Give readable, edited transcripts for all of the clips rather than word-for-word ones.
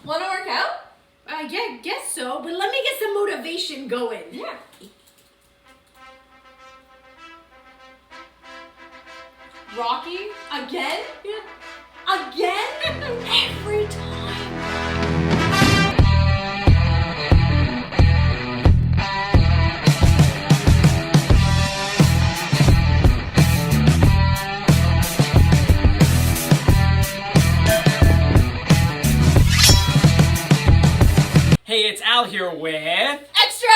Wanna work out? Yeah, guess so, but let me get some motivation going. Yeah. Rocky? Again? Yeah. Again? Every time. Hey, it's Al here with Extra!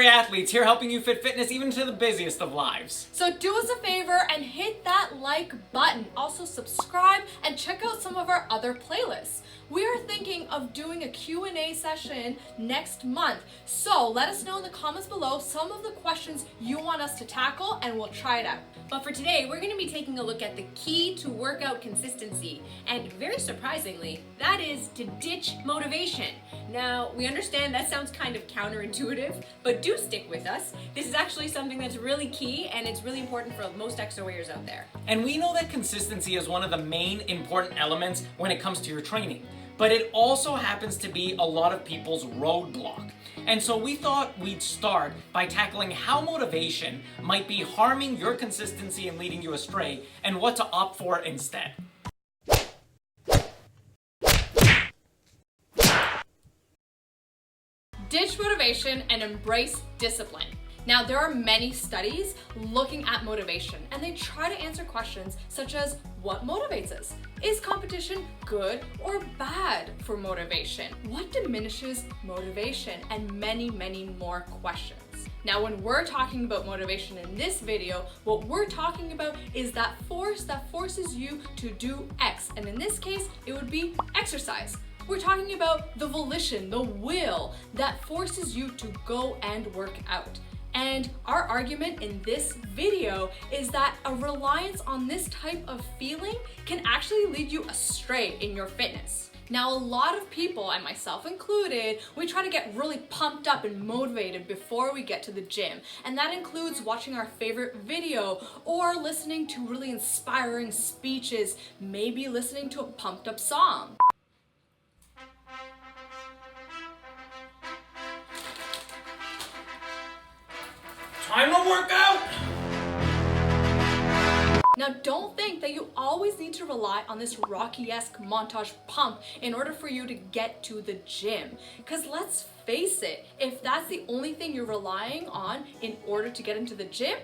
Athletes, here helping you fit fitness even to the busiest of lives. So do us a favor and hit that like button. Also subscribe and check out some of our other playlists. We are thinking of doing a Q&A session next month. So let us know in the comments below some of the questions you want us to tackle and we'll try it out. But for today, we're going to be taking a look at the key to workout consistency. And very surprisingly, that is to ditch motivation. Now, we understand that sounds kind of counterintuitive, but do stick with us. This is actually something that's really key and it's really important for most XOAers out there. And we know that consistency is one of the main important elements when it comes to your training. But it also happens to be a lot of people's roadblock. And so we thought we'd start by tackling how motivation might be harming your consistency and leading you astray, and what to opt for instead. Ditch motivation and embrace discipline. Now, there are many studies looking at motivation, and they try to answer questions such as, what motivates us? Is competition good or bad for motivation? What diminishes motivation? And many, many more questions. Now, when we're talking about motivation in this video, what we're talking about is that force that forces you to do X. And in this case, it would be exercise. We're talking about the volition, the will that forces you to go and work out. And our argument in this video is that a reliance on this type of feeling can actually lead you astray in your fitness. Now, a lot of people, and myself included, we try to get really pumped up and motivated before we get to the gym. And that includes watching our favorite video or listening to really inspiring speeches, maybe listening to a pumped up song. Time to work out! Now, don't think that you always need to rely on this Rocky-esque montage pump in order for you to get to the gym. Because let's face it, if that's the only thing you're relying on in order to get into the gym,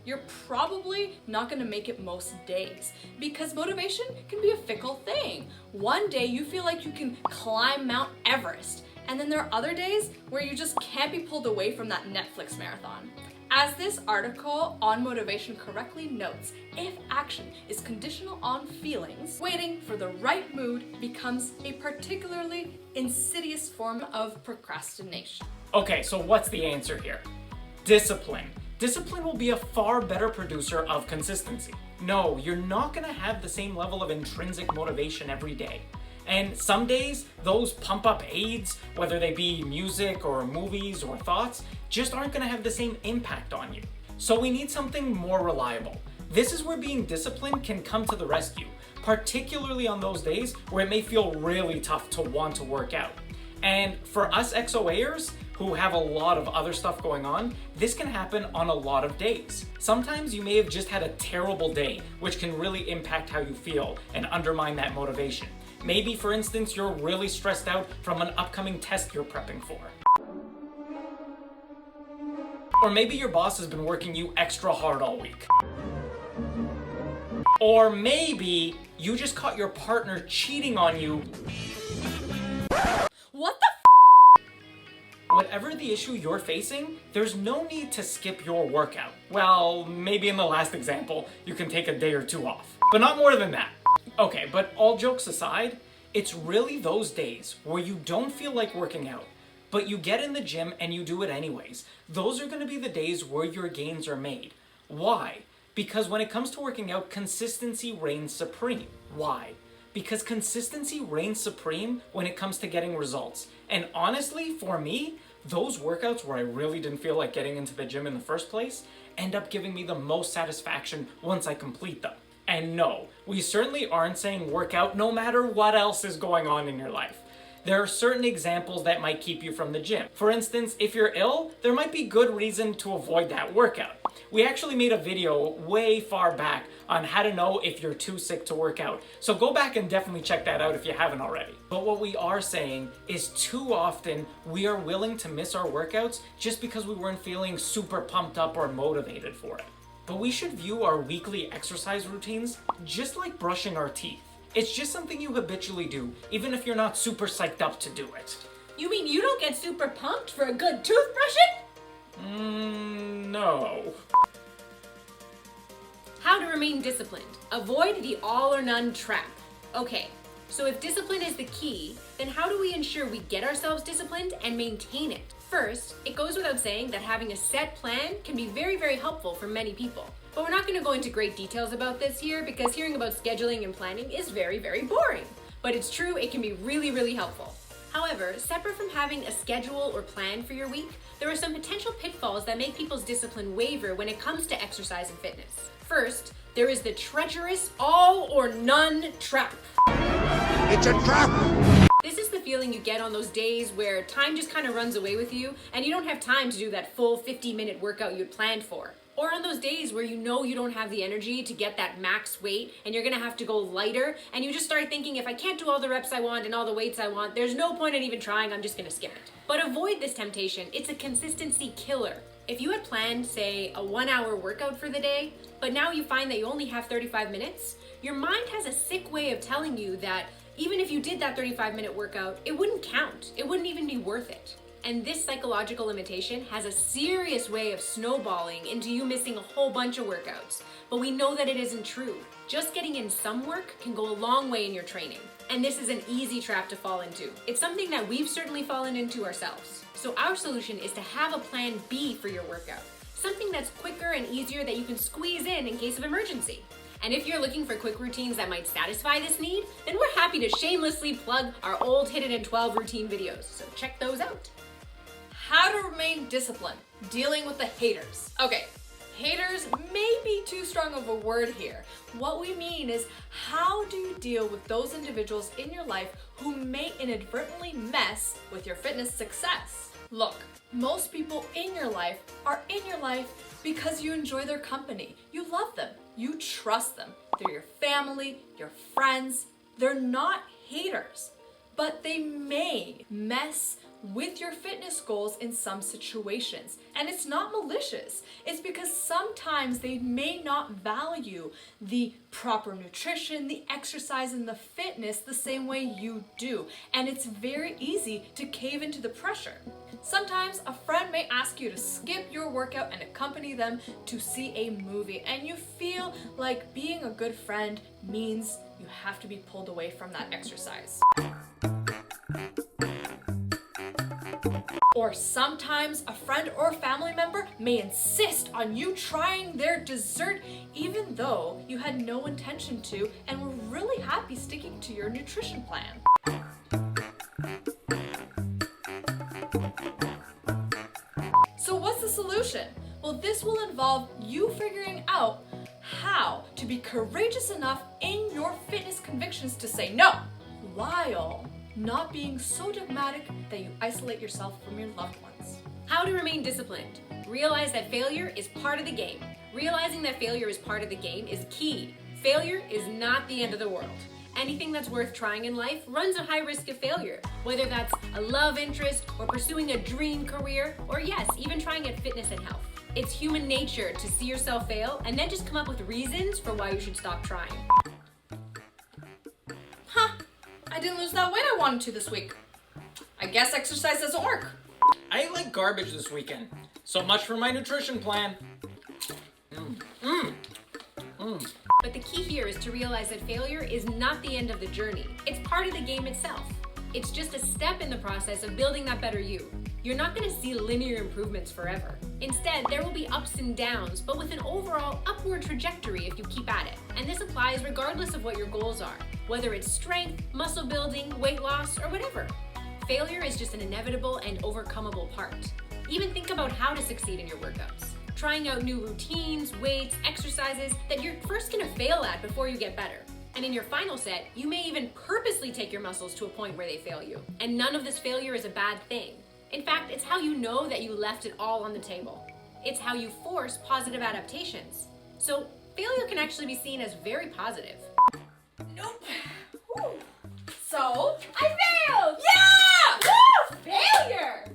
you're probably not going to make it most days, because motivation can be a fickle thing. One day you feel like you can climb Mount Everest, and then there are other days where you just can't be pulled away from that Netflix marathon. As this article on motivation correctly notes, if action is conditional on feelings, waiting for the right mood becomes a particularly insidious form of procrastination. Okay, so what's the answer here? Discipline. Discipline will be a far better producer of consistency. No, you're not gonna have the same level of intrinsic motivation every day. And some days, those pump-up aids, whether they be music or movies or thoughts, just aren't gonna have the same impact on you. So we need something more reliable. This is where being disciplined can come to the rescue, particularly on those days where it may feel really tough to want to work out. And for us XOAers, who have a lot of other stuff going on, this can happen on a lot of days. Sometimes you may have just had a terrible day, which can really impact how you feel and undermine that motivation. Maybe, for instance, you're really stressed out from an upcoming test you're prepping for. Or maybe your boss has been working you extra hard all week. Or maybe you just caught your partner cheating on you. What the Whatever the issue you're facing, there's no need to skip your workout. Well, maybe in the last example, you can take a day or two off, but not more than that. Okay, but all jokes aside, it's really those days where you don't feel like working out, but you get in the gym and you do it anyways. Those are gonna be the days where your gains are made. Why? Because when it comes to working out, consistency reigns supreme. Why? Because consistency reigns supreme when it comes to getting results. And honestly, for me, those workouts where I really didn't feel like getting into the gym in the first place end up giving me the most satisfaction once I complete them. And no, we certainly aren't saying work out no matter what else is going on in your life. There are certain examples that might keep you from the gym. For instance, if you're ill, there might be good reason to avoid that workout. We actually made a video way far back on how to know if you're too sick to work out. So go back and definitely check that out if you haven't already. But what we are saying is too often we are willing to miss our workouts just because we weren't feeling super pumped up or motivated for it. But we should view our weekly exercise routines just like brushing our teeth. It's just something you habitually do, even if you're not super psyched up to do it. You mean you don't get super pumped for a good toothbrushing? No. How to remain disciplined. Avoid the all or none trap. Okay, so if discipline is the key, then how do we ensure we get ourselves disciplined and maintain it? First, it goes without saying that having a set plan can be very, very helpful for many people. But we're not going to go into great details about this here because hearing about scheduling and planning is very, very boring. But it's true, it can be really, really helpful. However, separate from having a schedule or plan for your week, there are some potential pitfalls that make people's discipline waver when it comes to exercise and fitness. First, there is the treacherous all or none trap. It's a trap! This is the feeling you get on those days where time just kind of runs away with you and you don't have time to do that full 50-minute workout you'd planned for. Or on those days where you know you don't have the energy to get that max weight and you're gonna have to go lighter and you just start thinking, if I can't do all the reps I want and all the weights I want, there's no point in even trying, I'm just gonna skip it. But avoid this temptation, it's a consistency killer. If you had planned, say, a 1-hour workout for the day, but now you find that you only have 35 minutes, your mind has a sick way of telling you that even if you did that 35-minute workout, it wouldn't count. It wouldn't even be worth it. And this psychological limitation has a serious way of snowballing into you missing a whole bunch of workouts. But we know that it isn't true. Just getting in some work can go a long way in your training. And this is an easy trap to fall into. It's something that we've certainly fallen into ourselves. So our solution is to have a plan B for your workout. Something that's quicker and easier that you can squeeze in case of emergency. And if you're looking for quick routines that might satisfy this need, then we're happy to shamelessly plug our old Hit It in 12 routine videos. So check those out. How to remain disciplined, dealing with the haters. Okay, haters may be too strong of a word here. What we mean is, how do you deal with those individuals in your life who may inadvertently mess with your fitness success? Look, most people in your life are in your life because you enjoy their company. You love them. You trust them. They're your family, your friends. They're not haters, but they may mess with your fitness goals in some situations. And it's not malicious. It's because sometimes they may not value the proper nutrition, the exercise, and the fitness the same way you do. And it's very easy to cave into the pressure. Sometimes a friend may ask you to skip your workout and accompany them to see a movie, and you feel like being a good friend means you have to be pulled away from that exercise. Or sometimes a friend or family member may insist on you trying their dessert even though you had no intention to and were really happy sticking to your nutrition plan. So what's the solution? Well, this will involve you figuring out how to be courageous enough in your fitness convictions to say no, while not being so dogmatic that you isolate yourself from your loved ones. How to remain disciplined. Realize that failure is part of the game. Realizing that failure is part of the game is key. Failure is not the end of the world. Anything that's worth trying in life runs a high risk of failure, whether that's a love interest or pursuing a dream career, or yes, even trying at fitness and health. It's human nature to see yourself fail and then just come up with reasons for why you should stop trying. I didn't lose that weight I wanted to this week. I guess exercise doesn't work. I ate like garbage this weekend. So much for my nutrition plan. But the key here is to realize that failure is not the end of the journey. It's part of the game itself. It's just a step in the process of building that better you. You're not going to see linear improvements forever. Instead, there will be ups and downs, but with an overall upward trajectory if you keep at it. And this applies regardless of what your goals are, whether it's strength, muscle building, weight loss, or whatever. Failure is just an inevitable and overcomable part. Even think about how to succeed in your workouts. Trying out new routines, weights, exercises that you're first going to fail at before you get better. And in your final set, you may even purposely take your muscles to a point where they fail you. And none of this failure is a bad thing. In fact, it's how you know that you left it all on the table. It's how you force positive adaptations. So failure can actually be seen as very positive. Nope. Whew. So, I failed! Yeah! Woo! Failure!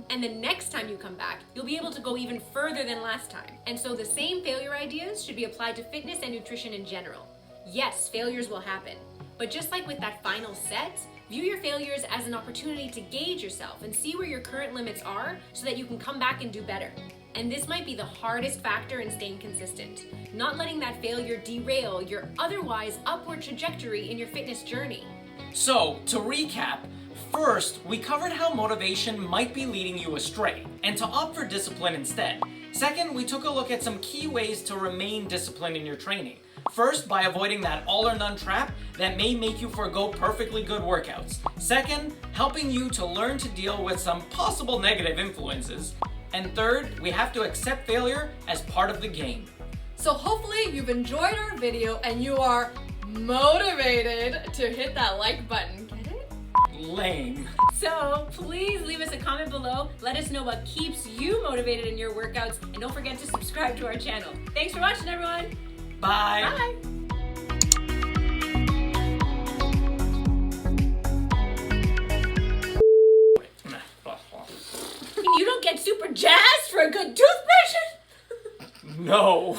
And the next time you come back, you'll be able to go even further than last time. And so the same failure ideas should be applied to fitness and nutrition in general. Yes, failures will happen. But just like with that final set, view your failures as an opportunity to gauge yourself and see where your current limits are so that you can come back and do better. And this might be the hardest factor in staying consistent, not letting that failure derail your otherwise upward trajectory in your fitness journey. So, to recap, first, we covered how motivation might be leading you astray, and to opt for discipline instead. Second, we took a look at some key ways to remain disciplined in your training. First, by avoiding that all or none trap that may make you forego perfectly good workouts. Second, helping you to learn to deal with some possible negative influences. And third, we have to accept failure as part of the game. So hopefully you've enjoyed our video and you are motivated to hit that like button. Get it? Lame. So please leave us a comment below. Let us know what keeps you motivated in your workouts. And don't forget to subscribe to our channel. Thanks for watching, everyone. Bye. Bye. You don't get super jazzed for a good toothbrush? No.